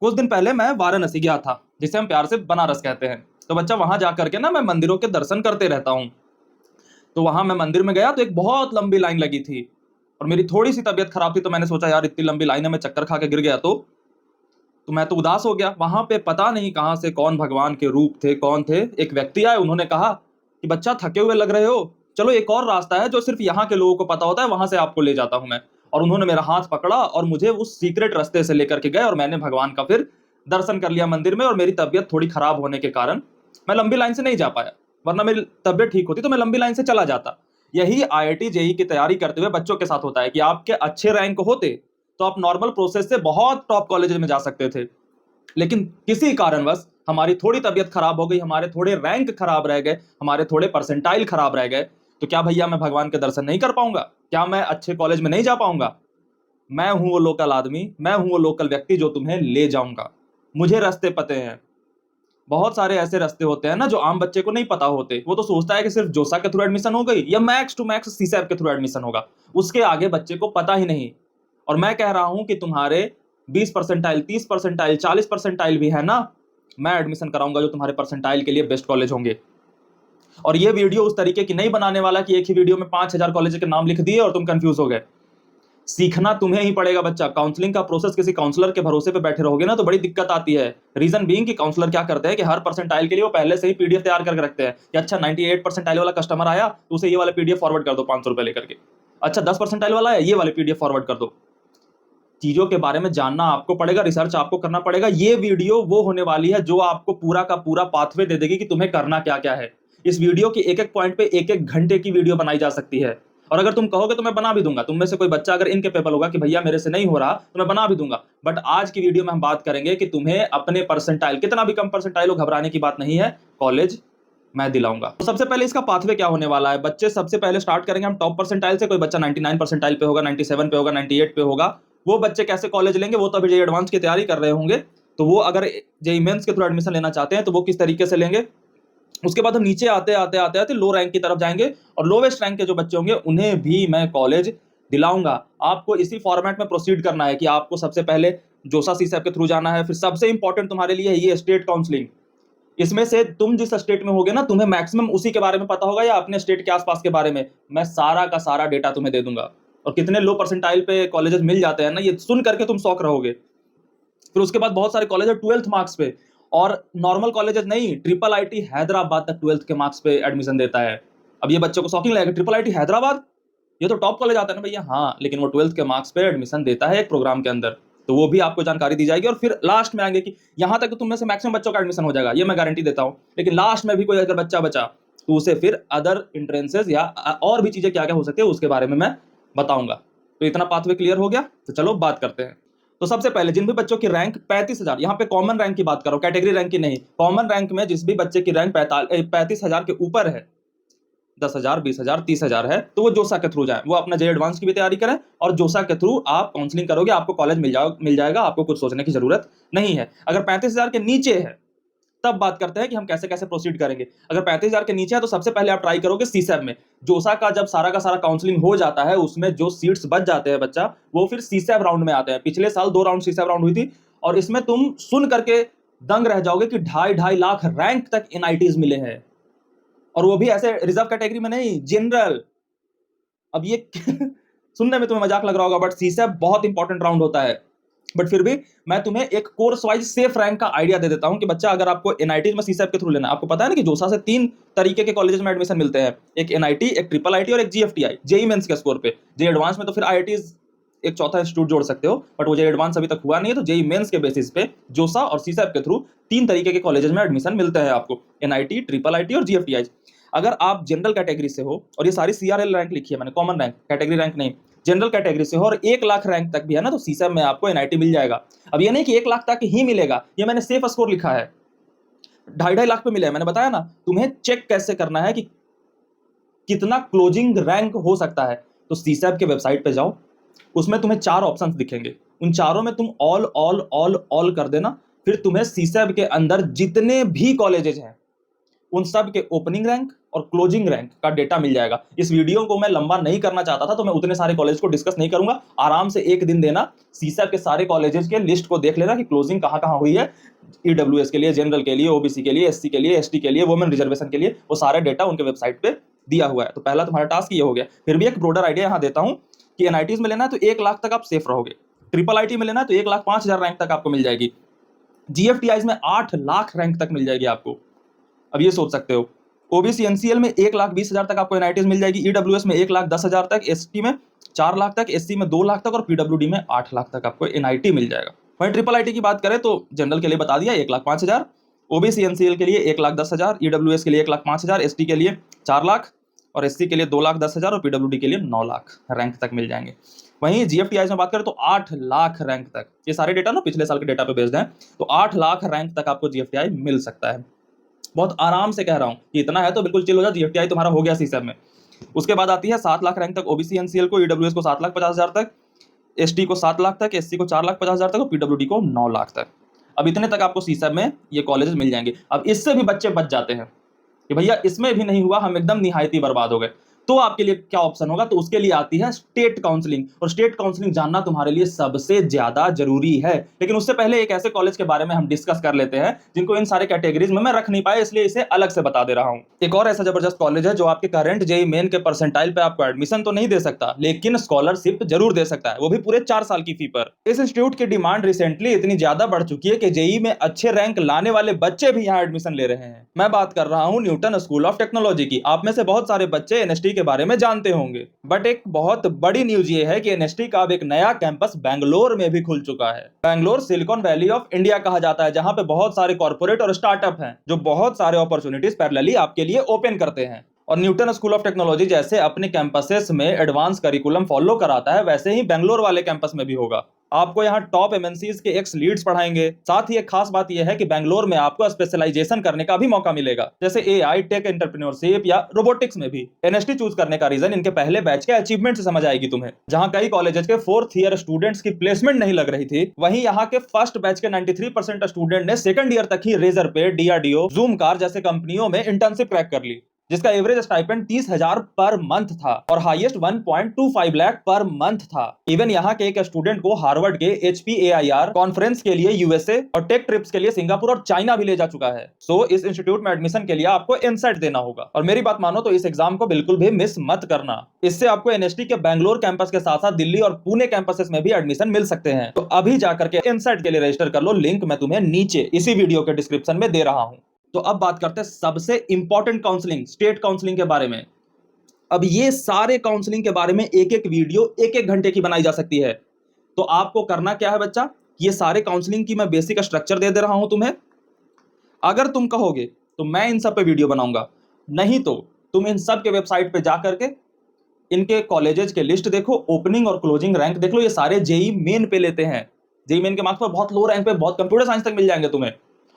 कुछ दिन पहले मैं वाराणसी गया था, जिसे हम प्यार से बनारस कहते हैं। तो बच्चा वहां जा करके ना मैं मंदिरों के दर्शन करते रहता हूँ। तो वहां मैं मंदिर में गया तो एक बहुत लंबी लाइन लगी थी और मेरी थोड़ी सी तबीयत खराब थी। तो मैंने सोचा यार इतनी लंबी लाइन है, मैं चक्कर खा के गिर गया तो मैं तो उदास हो गया। वहां पे पता नहीं कहां से कौन भगवान के रूप थे, कौन थे, एक व्यक्ति आए। उन्होंने कहा कि बच्चा थके हुए लग रहे हो, चलो एक और रास्ता है जो सिर्फ यहाँ के लोगों को पता होता है, वहां से आपको ले जाता हूं मैं। और उन्होंने मेरा हाथ पकड़ा और मुझे उस सीक्रेट रास्ते से लेकर के गए और मैंने भगवान का फिर दर्शन कर लिया मंदिर में। और मेरी तबीयत थोड़ी खराब होने के कारण मैं लंबी लाइन से नहीं जा पाया, वरना मेरी तबीयत ठीक होती तो मैं लंबी लाइन से चला जाता। यही आईआईटी जेई की तैयारी करते हुए बच्चों के साथ होता है कि आपके अच्छे रैंक होते तो आप नॉर्मल प्रोसेस से बहुत टॉप कॉलेज में जा सकते थे, लेकिन किसी कारणवश हमारी थोड़ी तबीयत खराब हो गई, हमारे थोड़े रैंक खराब रह गए, हमारे थोड़े परसेंटाइल खराब रह गए। तो क्या भैया मैं भगवान के दर्शन नहीं कर पाऊंगा? क्या मैं अच्छे कॉलेज में नहीं जा पाऊंगा? मैं हूं वो लोकल आदमी, मैं हूं वो लोकल व्यक्ति जो तुम्हें ले जाऊंगा। मुझे रास्ते पते हैं। बहुत सारे ऐसे रास्ते होते हैं ना जो आम बच्चे को नहीं पता होते। वो तो सोचता है कि सिर्फ जोसा के थ्रू एडमिशन हो गई या मैक्स टू मैक्स सीसैप के थ्रू एडमिशन होगा, उसके आगे बच्चे को पता ही नहीं। और मैं कह रहा हूं कि तुम्हारे 20 परसेंटाइल, 30 परसेंटाइल, 40 परसेंटाइल भी है ना, मैं एडमिशन कराऊंगा जो तुम्हारे परसेंटाइल के लिए बेस्ट कॉलेज होंगे। और ये वीडियो उस तरीके की नहीं बनाने वाला कि एक ही वीडियो में 5000 कॉलेज के नाम लिख दिए और तुम कंफ्यूज हो गए। सीखना तुम्हें ही पड़ेगा बच्चा। काउंसलिंग का प्रोसेस किसी काउंसलर के भरोसे पे बैठे रहोगे ना तो बड़ी दिक्कत आती है। रीजन बीइंग कि काउंसलर क्या करते हैं कि हर परसेंटाइल के लिए वो पहले से ही पीडीएफ तैयार करके रखते हैं कि अच्छा 98 परसेंटाइल वाला कस्टमर आया तो उसे ये वाला पीडीएफ फॉरवर्ड कर दो 500 रुपए लेकर के। अच्छा 10 परसेंटाइल वाला है, ये वाले पीडीएफ फॉरवर्ड कर दो। चीजों के बारे में जानना आपको पड़ेगा, रिसर्च आपको करना पड़ेगा। ये वीडियो वो होने वाली है जो आपको पूरा का पूरा पाथवे दे देगी कि तुम्हें करना क्या क्या है। इस वीडियो के एक एक पॉइंट पे एक एक घंटे की वीडियो बनाई जा सकती है। और अगर तुम कहोगे तो मैं बना भी दूंगा। तुम में से कोई बच्चा अगर इनकेपेबल होगा कि भैया मेरे से नहीं हो रहा तो मैं बना भी दूंगा। बट आज की वीडियो में हम बात करेंगे कि तुम्हें अपने परसेंटाइल, कितना भी कम परसेंटाइल हो, घबराने की बात नहीं है, कॉलेज मैं दिलाऊंगा। तो सबसे पहले इसका पाथवे क्या होने वाला है। बच्चे सबसे पहले स्टार्ट करेंगे हम टॉप परसेंटाइल से। कोई बच्चा 99 परसेंटाइल पे होगा, 97 पे होगा, 98 पे होगा, वो बच्चे कैसे कॉलेज लेंगे? वो तो अभी जेई एडवांस की तैयारी कर रहे होंगे, तो वो अगर जेई मेंस के थ्रू एडमिशन लेना चाहते हैं तो वो किस तरीके से लेंगे। उसके बाद हम नीचे आते आते आते आते लो रैंक की तरफ जाएंगे और लोवेस्ट रैंक के जो बच्चे होंगे उन्हें भी मैं कॉलेज दिलाऊंगा। आपको इसी फॉर्मेट में प्रोसीड करना है कि आपको सबसे पहले जोसा सीसैप के थ्रू जाना है, फिर सबसे इंपॉर्टेंट तुम्हारे लिए ये स्टेट काउंसलिंग। इसमें से तुम जिस स्टेट में होगे ना, तुम्हें मैक्सिमम उसी के बारे में पता होगा या अपने स्टेट के आसपास के बारे में, मैं सारा का सारा डेटा तुम्हें दे दूंगा। और कितने लो परसेंटाइल पे कॉलेजेस मिल जाते हैं ना, ये सुन करके तुम शौक रहोगे। फिर उसके बाद बहुत सारे कॉलेज है 12th मार्क्स पे, और नॉर्मल कॉलेजेस नहीं, ट्रिपल आईटी हैदराबाद तक 12th के मार्क्स पे एडमिशन देता है। अब ये बच्चों को शॉकिंग लगेगा, ट्रिपल आईटी हैदराबाद, ये तो टॉप कॉलेज आता है ना भैया। हाँ, लेकिन वो 12th के मार्क्स पे एडमिशन देता है एक प्रोग्राम के अंदर। तो वो भी आपको जानकारी दी जाएगी। और फिर लास्ट में आएंगे कि यहाँ तक तो तुम में से मैक्सिमम बच्चों का एडमिशन हो जाएगा, ये मैं गारंटी देता हूँ। लेकिन लास्ट में भी कोई अगर बच्चा बचा तो उसे फिर अदर इंट्रेंसेस या और भी चीजें क्या क्या हो सकती है उसके बारे में मैं बताऊंगा। तो इतना पाथवे क्लियर हो गया, तो चलो बात करते हैं। तो सबसे पहले जिन भी बच्चों की रैंक 35,000, यहाँ पे कॉमन रैंक की बात करो, कैटेगरी रैंक की नहीं, कॉमन रैंक में जिस भी बच्चे की रैंक 35,000 के ऊपर है, 10,000, 20,000, 30,000 है, तो वो जोसा के थ्रू जाए। वो अपना जे एडवांस की भी तैयारी करें और जोसा के थ्रू आप काउंसलिंग करोगे, आपको कॉलेज मिल जाएगा, आपको कुछ सोचने की जरूरत नहीं है। अगर 35,000 के नीचे है तब बात करते हैं कि हम कैसे कैसे प्रोसीड करेंगे। अगर 35,000 के नीचे है तो सबसे पहले आप ट्राई करोगे सीसैप में। जोसा का जब सारा का सारा काउंसलिंग हो जाता है, उसमें जो सीट्स बच जाते हैं बच्चा, वो फिर सीसैप राउंड में आते हैं। पिछले साल 2 राउंड सीसैप राउंड हुई थी और इसमें तुम सुन करके दंग रह जाओगे कि 2.5 लाख रैंक तक एनआईटीज मिले हैं, और वो भी ऐसे रिजर्व कैटेगरी में नहीं, जनरल। अब ये सुनने में तुम्हें मजाक लग रहा होगा, बट सीसैप बहुत इंपॉर्टेंट राउंड होता है। बट फिर भी मैं तुम्हें एक कोर्स वाइज सेफ रैंक का आइडिया दे देता हूं कि बच्चा अगर आपको एनआईटी में सीसैप के थ्रू लेना, आपको पता है ना कि जोसा से 3 तरीके के कॉलेजेस में एडमिशन मिलते हैं, एक एनआईटी, एक ट्रिपल आईटी और एक जीएफटीआई, जेई मेंस के स्कोर पे। जेई एडवांस में तो फिर आईआईटीज एक चौथा इंस्टीट्यूट जोड़ सकते हो, बट वो जेई एडवांस अभी तक हुआ नहीं है। तो जेई मेंस के बेसिस पे जोसा और सीसैप के थ्रू 3 तरीके के कॉलेजेस में एडमिशन मिलते हैं आपको, एनआईटी, ट्रिपल आईटी और जीएफटीआई। अगर आप जनरल कैटेगरी से हो, और ये सारी सीआरएल रैंक लिखी है मैंने, कॉमन रैंक, कैटेगरी रैंक नहीं, जनरल कैटेगरी से हो और 1 लाख रैंक तक भी है ना, तो सीसैप में आपको एनआईटी मिल जाएगा। अब ये नहीं कि 1 लाख तक ही मिलेगा, ये मैंने सेफ स्कोर लिखा है, 2.5 लाख पे मिले मैंने बताया ना। तुम्हें चेक कैसे करना है कि कितना क्लोजिंग रैंक हो सकता है, तो सीसैप के वेबसाइट पे जाओ, उसमें तुम्हें 4 ऑप्शंस दिखेंगे, उन चारों में तुम ऑल ऑल ऑल ऑल कर देना। फिर तुम्हें सीसैप के अंदर जितने भी कॉलेजेस हैं उन सब के ओपनिंग रैंक और क्लोजिंग रैंक का डेटा मिल जाएगा। इस वीडियो को मैं लंबा नहीं करना चाहता था, तो मैं उतने सारे कॉलेज को डिस्कस नहीं करूंगा। आराम से एक दिन देना, सीसैप के सारे कॉलेजेस के लिस्ट को देख लेना कि क्लोजिंग कहां कहां हुई है, ईडब्ल्यूएस के लिए, जनरल के लिए, ओबीसी के लिए, एससी के लिए, एसटी के लिए, वुमेन रिजर्वेशन के लिए, वो सारे डेटा उनके वेबसाइट पे दिया हुआ है। तो पहला तुम्हारा टास्क ये हो गया। फिर भी एक ब्रॉडर आइडिया यहां देता हूं कि एनआईटीज में लेना है तो 1 लाख तक आप सेफ रहोगे, ट्रिपल आईटी में लेना है तो 1,05,000 रैंक तक आपको मिल जाएगी, जीएफटीआईज में 8 लाख रैंक तक मिल जाएगी आपको। अब ये सोच सकते हो, ओबीसी एनसीएल में 1,20,000 तक आपको एनआईटीज मिल जाएगी, ईडब्ल्यूएस में 1,10,000 तक, एसटी में 4 लाख तक, एससी में 2 लाख तक और पीडब्ल्यूडी में 8 लाख तक आपको एनआईटी मिल जाएगा। वहीं ट्रिपल आईटी की बात करें तो जनरल के लिए बता दिया 1,05,000, ओबीसी एनसीएल के लिए 1,10,000, ईडब्ल्यूएस के लिए 1,05,000, एसटी के लिए 4 लाख और एससी के लिए 2,10,000 और पीडब्ल्यूडी के लिए 9 लाख रैंक तक मिल जाएंगे। वहीं जीएफटीआई में बात करें तो 8 लाख रैंक तक, ये सारे डेटा ना पिछले साल के डेटा पे बेस्ड हैं, तो 8 लाख रैंक तक आपको जीएफटीआई मिल सकता है। बहुत आराम से कह रहा हूं कि इतना है तो बिल्कुल चिल हो जाओ, जीएफटीआई तुम्हारा हो गया सीसैप में। उसके बाद आती है 7 लाख रैंक तक ओबीसी एनसीएल को, ईडब्ल्यूएस को 7,50,000 तक, एसटी को 7 लाख तक, एससी को 4,50,000 तक और पीडब्ल्यूडी को 9 लाख तक। अब इतने तक आपको सीसैप में ये कॉलेज मिल जाएंगे। अब इससे भी बच्चे बच जाते हैं कि भैया इसमें भी नहीं हुआ, हम एकदम निहायती बर्बाद हो गए, तो आपके लिए क्या ऑप्शन होगा? तो उसके लिए आती है स्टेट काउंसलिंग, और स्टेट काउंसलिंग जानना तुम्हारे लिए सबसे ज्यादा जरूरी है। लेकिन उससे पहले एक ऐसे कॉलेज के बारे में हम डिस्कस कर लेते हैं जिनको इन सारे कैटेगरीज में मैं रख नहीं पाया, इसलिए इसे अलग से बता दे रहा हूं। एक और ऐसा जबरदस्त कॉलेज है जो आपके करंट जेईई मेन के परसेंटाइल पे आपको एडमिशन तो नहीं दे सकता, लेकिन स्कॉलरशिप जरूर दे सकता है, वो भी पूरे 4 साल की फी पर। इस इंस्टीट्यूट की डिमांड रिसेंटली इतनी ज्यादा बढ़ चुकी है कि जेईई में अच्छे रैंक लाने वाले बच्चे भी यहाँ एडमिशन ले रहे हैं। मैं बात कर रहा हूँ न्यूटन स्कूल ऑफ टेक्नोलॉजी की। आप में से बहुत सारे बच्चे एनएसटी के बारे में जानते होंगे, बट एक बहुत बड़ी न्यूज ये है कि एनएसटी का अब एक नया कैंपस बैंगलोर में भी खुल चुका है। Bangalore silicon valley of India कहा जाता है, जहां पे बहुत सारे कॉर्पोरेट और स्टार्टअप हैं जो बहुत सारे अपॉर्चुनिटीज पैरेलली आपके लिए ओपन करते हैं। और न्यूटन स्कूल ऑफ टेक्नोलॉजी जैसे अपने कैंपसेस में एडवांस करिकुलम फॉलो कराता है, वैसे ही बेंगलोर वाले कैंपस में भी होगा। आपको यहाँ टॉप एमएनसीज के एक्स लीड्स पढ़ाएंगे। साथ ही एक खास बात यह है कि बेंगलोर में आपको स्पेशलाइजेशन करने का भी मौका मिलेगा, जैसे एआई, टेक एंटरप्रेन्योरशिप या रोबोटिक्स में भी। एनएसटी चूज करने का रीजन इनके पहले बैच के अचीवमेंट से समझ आएगी तुम्हें। जहां कई कॉलेजेस के 4th ईयर स्टूडेंट्स की प्लेसमेंट नहीं लग रही थी, वहीं यहाँ के फर्स्ट बैच के 93% स्टूडेंट ने 2nd ईयर तक ही रेजर पे, डीआरडीओ, जूम कार जैसे कंपनियों में इंटर्नशिप क्रैक कर ली, जिसका एवरेज स्टाइपेंड 30,000 पर मंथ था और हाईएस्ट 1.25 लाख पर मंथ था। इवन यहाँ के एक स्टूडेंट को हार्वर्ड के HPAIR कॉन्फ्रेंस के लिए यूएसए और टेक ट्रिप्स के लिए सिंगापुर और चाइना भी ले जा चुका है। सो इस इंस्टीट्यूट में एडमिशन के लिए आपको इनसेट देना होगा, और मेरी बात मानो तो इस एग्जाम को बिल्कुल भी मिस मत करना। इससे आपको एनएसटी के बैंगलोर कैंपस के साथ साथ दिल्ली और पुणे कैंपसेस में भी एडमिशन मिल सकते हैं। तो अभी जाकर के इनसेट के लिए रजिस्टर कर लो, लिंक मैं तुम्हें नीचे इसी वीडियो के डिस्क्रिप्शन में दे रहा हूं। तो अब बात करते हैं सबसे इंपॉर्टेंट काउंसलिंग, स्टेट काउंसलिंग के बारे में। अब ये सारे काउंसलिंग के बारे में एक एक वीडियो 1-1 घंटे की बनाई जा सकती है। तो आपको करना क्या है बच्चा, ये सारे काउंसलिंग की मैं बेसिक स्ट्रक्चर दे रहा हूं तुम्हें। अगर तुम कहोगे तो मैं इन सब पे वीडियो बनाऊंगा, नहीं तो तुम इन सब के वेबसाइट पे जाकर के इनके कॉलेजेस के लिस्ट देखो, ओपनिंग और क्लोजिंग रैंक देख लो। ये सारे जेईई मेन पे लेते हैं, जेईई मेन के मार्क्स पर बहुत लो रैंक पे बहुत कंप्यूटर साइंस तक मिल जाएंगे तुम्हें,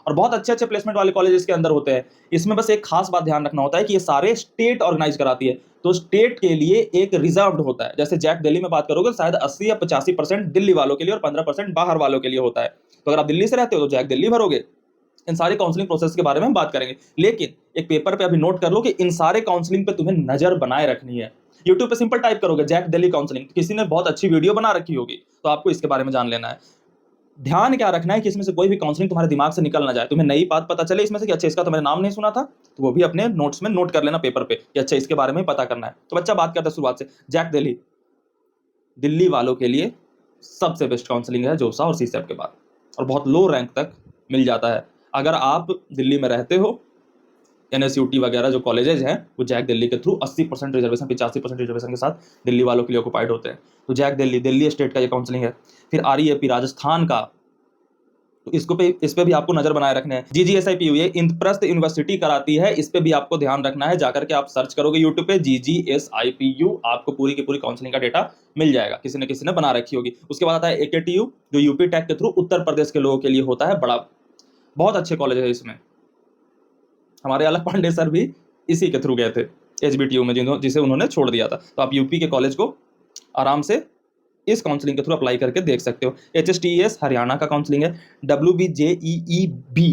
और बहुत अच्छे अच्छे प्लेसमेंट वाले कॉलेज इसके अंदर होते हैं। इसमें बस एक खास बात ध्यान रखना होता है कि ये सारे स्टेट ऑर्गेनाइज कराती है, तो स्टेट के लिए एक रिजर्व्ड होता है। जैसे जैक दिल्ली में बात करोगे शायद 80 या 85% दिल्ली वालों के लिए और 15% बाहर वालों के लिए होता है। तो अगर आप दिल्ली से रहते हो तो जैक दिल्ली भरोगे। इन सारे काउंसलिंग प्रोसेस के बारे में हम बात करेंगे, लेकिन एक पेपर पे अभी नोट कर लो कि इन सारे काउंसलिंग पे तुम्हें नजर बनाए रखनी है। यूट्यूब पे सिंपल टाइप करोगे जैक दिल्ली काउंसलिंग, किसी ने बहुत अच्छी वीडियो बना रखी होगी, तो आपको इसके बारे में जान लेना है। ध्यान क्या रखना है कि इसमें से कोई भी काउंसलिंग तुम्हारे दिमाग से निकल ना जाए, तुम्हें नई बात पता चले इसमें से कि अच्छा इसका तो मैंने नाम नहीं सुना था, तो वो भी अपने नोट्स में नोट कर लेना पेपर पे कि अच्छा इसके बारे में पता करना है। तो बच्चा बात करता है शुरुआत से, जैक दिल्ली दिल्ली वालों के लिए सबसे बेस्ट काउंसलिंग है जोसा और सीसैप के बाद, और बहुत लो रैंक तक मिल जाता है। अगर आप दिल्ली में रहते हो, NSUT वगैरह जो कॉलेजेज हैं वो जैक दिल्ली के थ्रू 80% रिजर्वेशन, 85% रिजर्वेशन के साथ दिल्ली वालों के लिए ऑक्युपाइड होते हैं। तो जैक दिल्ली, दिल्ली स्टेट का ये काउंसलिंग है। फिर REAP राजस्थान का, तो इस पे भी आपको नजर बनाए रखना है। GGSIPU ये इंद्रप्रस्थ यूनिवर्सिटी कराती है, इस पे भी आपको ध्यान रखना है। जाकर के आप सर्च करोगे यूट्यूब पे GGSIPU, आपको पूरी की पूरी काउंसलिंग का डेटा मिल जाएगा, किसी न किसी ने बना रखी होगी। उसके बाद आता है AKTU, जो यूपी टेक के थ्रू उत्तर प्रदेश के लोगों के लिए होता है। बड़ा बहुत अच्छे कॉलेज है, इसमें हमारे अलग पांडे सर भी इसी के थ्रू गए थे HBTU में, जिसे उन्होंने छोड़ दिया था। तो आप यूपी के कॉलेज को आराम से इस काउंसलिंग के थ्रू अप्लाई करके देख सकते हो। HSTES हरियाणा का काउंसलिंग है। WBJEEB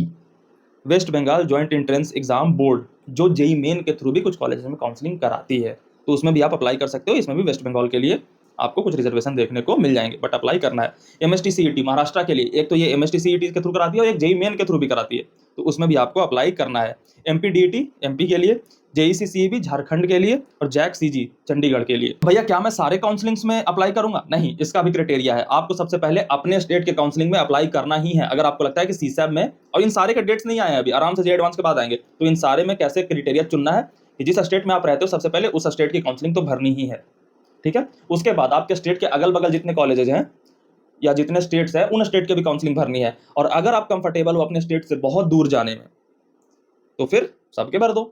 West Bengal joint entrance exam board, जो जेई मेन के थ्रू भी कुछ कॉलेजेस में काउंसलिंग कराती है, तो उसमें भी आप अप्लाई कर सकते हो। इसमें भी वेस्ट बंगाल के लिए आपको कुछ रिजर्वेशन देखने को मिल जाएंगे, बट अप्लाई करना है। एमएसटी सीईटी महाराष्ट्र के लिए, एक तो ये एमएसटी सीईटी के थ्रू कराती है और एक जेई मेन के थ्रू भी कराती है, तो उसमें भी आपको अप्लाई करना है। एमपीडीईटी एमपी के लिए, जेईसी सीईबी झारखंड के लिए और जैक सीजी चंडीगढ़ के लिए। भैया क्या मैं सारे काउंसलिंग्स में अप्लाई करूंगा? नहीं, इसका भी क्राइटेरिया है। आपको सबसे पहले अपने स्टेट के काउंसलिंग में अप्लाई करना ही है। अगर आपको लगता है कि सीसैब में, और इन सारे के डेट्स नहीं आए हैं अभी, आराम से जे एडवांस के बाद आएंगे, तो इन सारे में कैसे क्राइटेरिया चुनना है कि जिस स्टेट में आप रहते हो सबसे पहले उस स्टेट की काउंसलिंग तो भरनी ही है, ठीक है। उसके बाद आपके स्टेट के अगल बगल जितने कॉलेजेस हैं या जितने स्टेट्स हैं उन स्टेट के भी काउंसलिंग भरनी है। और अगर आप कंफर्टेबल हो अपने स्टेट से बहुत दूर जाने में, तो फिर सबके भर दो,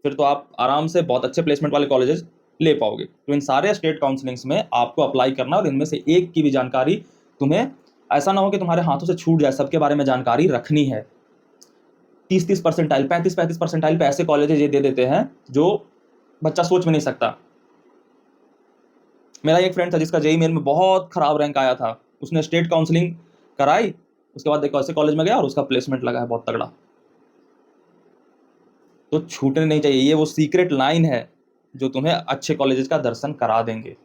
फिर तो आप आराम से बहुत अच्छे प्लेसमेंट वाले कॉलेजेस ले पाओगे। तो इन सारे स्टेट काउंसलिंग्स में आपको अप्लाई करना, और इनमें से एक की भी जानकारी तुम्हें, ऐसा ना हो कि तुम्हारे हाथों से छूट जाए, सबके बारे में जानकारी रखनी है। 30-30 परसेंटाइल, 35-35 परसेंटाइल पे ऐसे कॉलेजेस ये दे देते हैं जो बच्चा सोच में नहीं सकता। मेरा एक फ्रेंड था जिसका जेई मेन में बहुत खराब रैंक आया था, उसने स्टेट काउंसलिंग कराई, उसके बाद देखो ऐसे कॉलेज में गया और उसका प्लेसमेंट लगा है बहुत तगड़ा। तो छूटने नहीं चाहिए, ये वो सीक्रेट लाइन है जो तुम्हें अच्छे कॉलेजेस का दर्शन करा देंगे।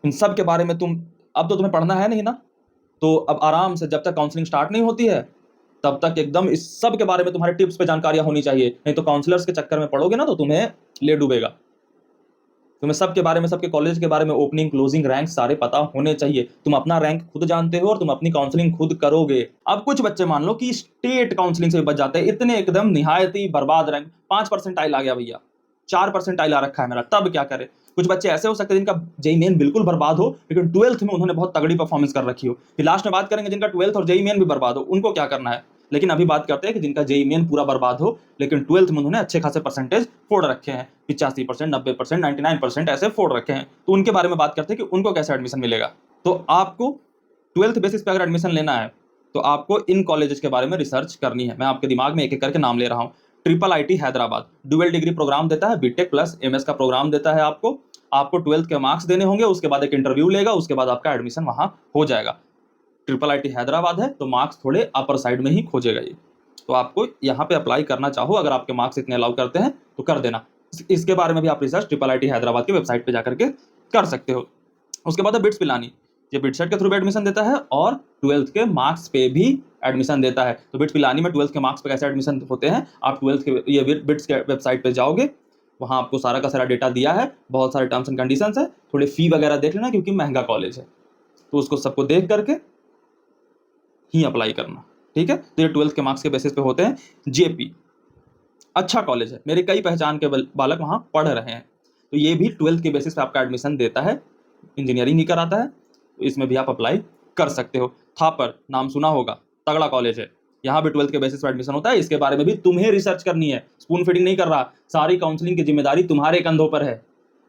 इन सब के बारे में अब तो तुम्हें पढ़ना है नहीं ना, तो अब आराम से जब तक काउंसलिंग स्टार्ट नहीं होती है तब तक एकदम इस सब के बारे में तुम्हारे टिप्स पे जानकारियां होनी चाहिए। नहीं तो काउंसलर्स के चक्कर में पड़ोगे ना तो तुम्हें ले डूबेगा। तुम्हें सबके बारे में, सबके कॉलेज के बारे में, ओपनिंग क्लोजिंग रैंक सारे पता होने चाहिए। तुम अपना रैंक खुद जानते हो और तुम अपनी काउंसलिंग खुद करोगे। अब कुछ बच्चे मान लो कि स्टेट काउंसलिंग से बच जाते हैं, इतने एकदम निहायती बर्बाद रैंक, 5 परसेंटाइल आ गया भैया, 4 परसेंटाइल आ रखा है मेरा, तब क्या करे। कुछ बच्चे ऐसे हो सकते हैं जिनका जेई मेन बिल्कुल बर्बाद हो, लेकिन 12th में उन्होंने बहुत तगड़ी परफॉर्मेंस कर रखी हो। फिर लास्ट में बात करेंगे जिनका 12th और जेई मेन भी बर्बाद हो, उनको क्या करना है। लेकिन अभी बात करते हैं कि जिनका जेई मेन पूरा बर्बाद हो, लेकिन 12th में उन्होंने अच्छे खासे परसेंटेज फोड़ रखे हैं, 85%, 90%, 99% ऐसे फोड़ रखे हैं, तो उनके बारे में बात करते हैं कि उनको कैसे एडमिशन मिलेगा। तो आपको 12th बेसिस पे अगर एडमिशन लेना है तो आपको इन कॉलेजेस के बारे में रिसर्च करनी है। मैं आपके दिमाग में एक एक करके नाम ले रहा हूँ। Triple IT Hyderabad dual degree programme देता है, बीटेक प्लस एमएस का प्रोग्राम देता है। आपको 12th के मार्क्स देने होंगे, उसके बाद एक इंटरव्यू लेगा, उसके बाद आपका एडमिशन वहां हो जाएगा। ट्रिपल आईटी हैदराबाद है तो मार्क्स थोड़े अपर साइड में ही खोजेगा ये, तो आपको यहाँ पे अप्लाई करना चाहो, अगर आपके मार्क्स इतने अलाउ करते हैं तो कर देना। इसके बारे में भी आप रिसर्च ट्रिपल आईटी हैदराबाद की वेबसाइट पे जाकर के कर सकते हो। उसके बाद है बिट्स पिलानी, ये बिटसेट के थ्रू भी एडमिशन देता है और 12th के मार्क्स पे भी एडमिशन देता है। तो बिट्स पिलानी में 12th के मार्क्स पे कैसे एडमिशन होते हैं, आप 12th के ये बिट्स के वेबसाइट पे जाओगे, वहाँ आपको सारा का सारा डेटा दिया है, बहुत सारे टर्म्स एंड कंडीशंस है, थोड़ी फी वगैरह देख लेना क्योंकि महंगा कॉलेज है, तो उसको सबको देख करके ही अप्लाई करना, ठीक है। तो ये 12th के मार्क्स के बेसिस पे होते हैं। जेपी अच्छा कॉलेज है, मेरे कई पहचान के बालक वहाँ पढ़ रहे हैं, तो ये भी 12th के बेसिस पे आपका एडमिशन देता है, इंजीनियरिंग ही कराता है, तो इसमें भी आप अप्लाई कर सकते हो। थापर नाम सुना होगा, तगड़ा कॉलेज है, यहाँ भी 12th के बेसिस पे एडमिशन होता है। इसके बारे में भी तुम्हें रिसर्च करनी है, स्पून फीडिंग नहीं कर रहा, सारी काउंसलिंग की जिम्मेदारी तुम्हारे कंधों पर है।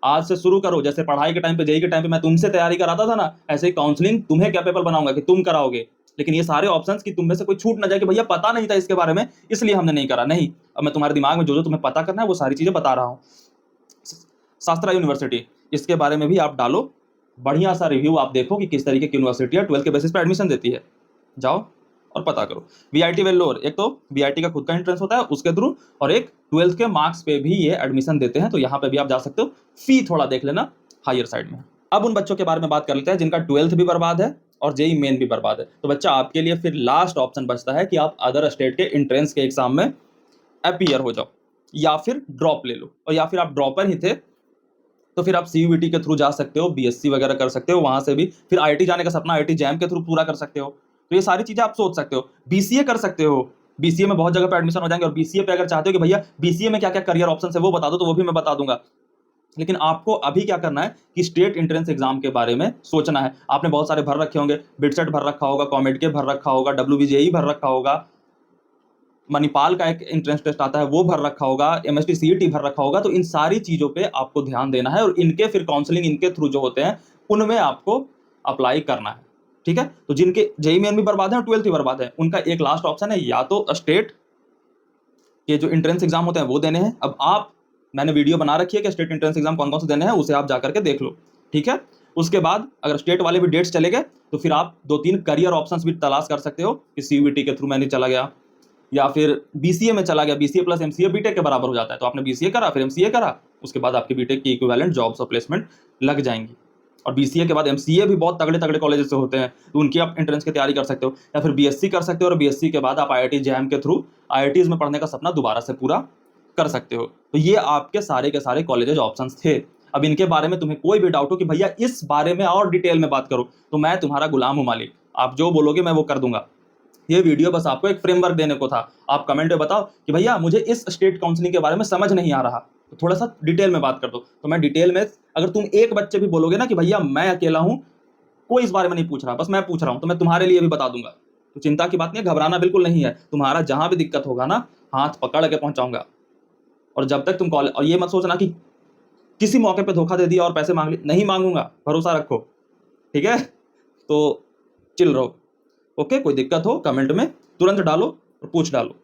आज से शुरू करो, जैसे पढ़ाई के टाइम पे, जेई के टाइम पे मैं तुमसे तैयारी कराता था ना, ऐसे ही काउंसलिंग तुम्हें कैपेबल बनाऊंगा कि तुम कराओगे। लेकिन ये सारे ऑप्शंस की तुम में से कोई छूट ना जाए कि भैया पता नहीं था इसके बारे में इसलिए हमने नहीं करा, नहीं। अब मैं तुम्हारे दिमाग में जो जो तुम्हें पता करना है वो सारी चीजें बता रहा हूँ। शास्त्रा यूनिवर्सिटी, इसके बारे में भी आप डालो, बढ़िया सा रिव्यू आप देखो कि किस तरीके की यूनिवर्सिटी है, 12th के बेसिस पे एडमिशन देती है, जाओ और पता करो। वीआईटी वेल्लोर, एक तो वीआईटी का खुद का एंट्रेंस होता है उसके थ्रू, और एक 12th के मार्क्स पे भी ये एडमिशन देते हैं, तो यहाँ पे भी आप जा सकते हो। फी थोड़ा देख लेना हायर साइड में। अब उन बच्चों के बारे में बात कर लेते हैं जिनका 12th भी बर्बाद है और जेई मेन भी बर्बाद है। तो बच्चा आपके लिए फिर लास्ट ऑप्शन बचता है कि आप अदर स्टेट के एंट्रेंस के एग्जाम में अपीयर हो जाओ, या फिर ड्रॉप ले लो, और या फिर आप ड्रॉपर ही थे तो फिर आप सीयूईटी के थ्रू जा सकते हो, बीएससी वगैरह कर सकते हो, वहां से भी फिर आईआईटी जाने का सपना आईआईटी जैम के थ्रू पूरा कर सकते हो। तो ये सारी चीजें आप सोच सकते हो। बीसीए कर सकते हो, बीसीए में बहुत जगह पे एडमिशन हो जाएंगे, और बीसीए पे अगर चाहते हो कि भैया बीसीए में क्या क्या करियर ऑप्शन है वो बता दो, तो वो भी मैं बता दूंगा। लेकिन आपको अभी क्या करना है कि स्टेट एंट्रेंस एग्जाम के बारे में सोचना है। आपने बहुत सारे भर रखे होंगे, बिटसेट भर रखा होगा, कॉमेड के भर रखा होगा, डब्ल्यूबीजेई भर रखा होगा, मणिपाल का एक एंट्रेंस टेस्ट आता है वो भर रखा होगा, एमएसटी सीईटी भर रखा होगा। तो इन सारी चीजों पे आपको ध्यान देना है, और इनके फिर काउंसलिंग इनके थ्रू जो होते हैं उनमें आपको अप्लाई करना है, ठीक है। तो जिनके जेई मेन भी बर्बाद है और 12th भी बर्बाद है, उनका एक लास्ट ऑप्शन है, या तो स्टेट के जो एंट्रेंस एग्जाम होते हैं वो देने हैं। अब मैंने वीडियो बना रखी है कि स्टेट एंट्रेंस एग्जाम कौन कौन से देने हैं, उसे आप जाकर के देख लो, ठीक है। उसके बाद अगर स्टेट वाले भी डेट्स चले गए तो फिर आप 2-3 करियर ऑप्शंस भी तलाश कर सकते हो कि सीयूईटी के थ्रू मैंने चला गया, या फिर बीसीए में चला गया, बीसीए प्लस एमसीए बीटेक के बराबर हो जाता है, तो आपने बीसीए करा फिर एमसीए करा, उसके बाद आपकी बीटेक की इक्विवेलेंट जॉब्स और प्लेसमेंट लग जाएंगी। और बीसीए के बाद एमसीए भी बहुत तगड़े तगड़े कॉलेज से होते हैं, तो उनकी आप एंट्रेंस की तैयारी कर सकते हो, या फिर बीएससी कर सकते हो, और बीएससी के बाद आप आईआईटी जैम के थ्रू आईआईटीज में पढ़ने का सपना दोबारा से पूरा कर सकते हो। तो ये आपके सारे के सारे कॉलेजेस ऑप्शंस थे। अब इनके बारे में तुम्हें कोई भी डाउट हो कि भैया इस बारे में और डिटेल में बात करो, तो मैं तुम्हारा गुलाम हूं मालिक, आप जो बोलोगे मैं वो कर दूंगा। ये वीडियो बस आपको एक फ्रेमवर्क देने को था। आप कमेंट में बताओ कि भैया मुझे इस स्टेट काउंसलिंग के बारे में समझ नहीं आ रहा, तो थोड़ा सा डिटेल में बात कर दो, तो मैं डिटेल में, अगर तुम एक बच्चे भी बोलोगे ना कि भैया मैं अकेला हूं, कोई इस बारे में नहीं पूछ रहा, बस मैं पूछ रहा हूं, तो मैं तुम्हारे लिए भी बता दूंगा। तो चिंता की बात नहीं है, घबराना बिल्कुल नहीं है, तुम्हारा जहां भी दिक्कत होगा ना, हाथ पकड़ के पहुंचाऊंगा। और जब तक तुम कॉलेज, और ये मत सोचना कि किसी मौके पे धोखा दे दिया और पैसे मांग लिए, नहीं मांगूंगा, भरोसा रखो, ठीक है। तो चिल रहो, ओके। कोई दिक्कत हो कमेंट में तुरंत डालो और पूछ डालो।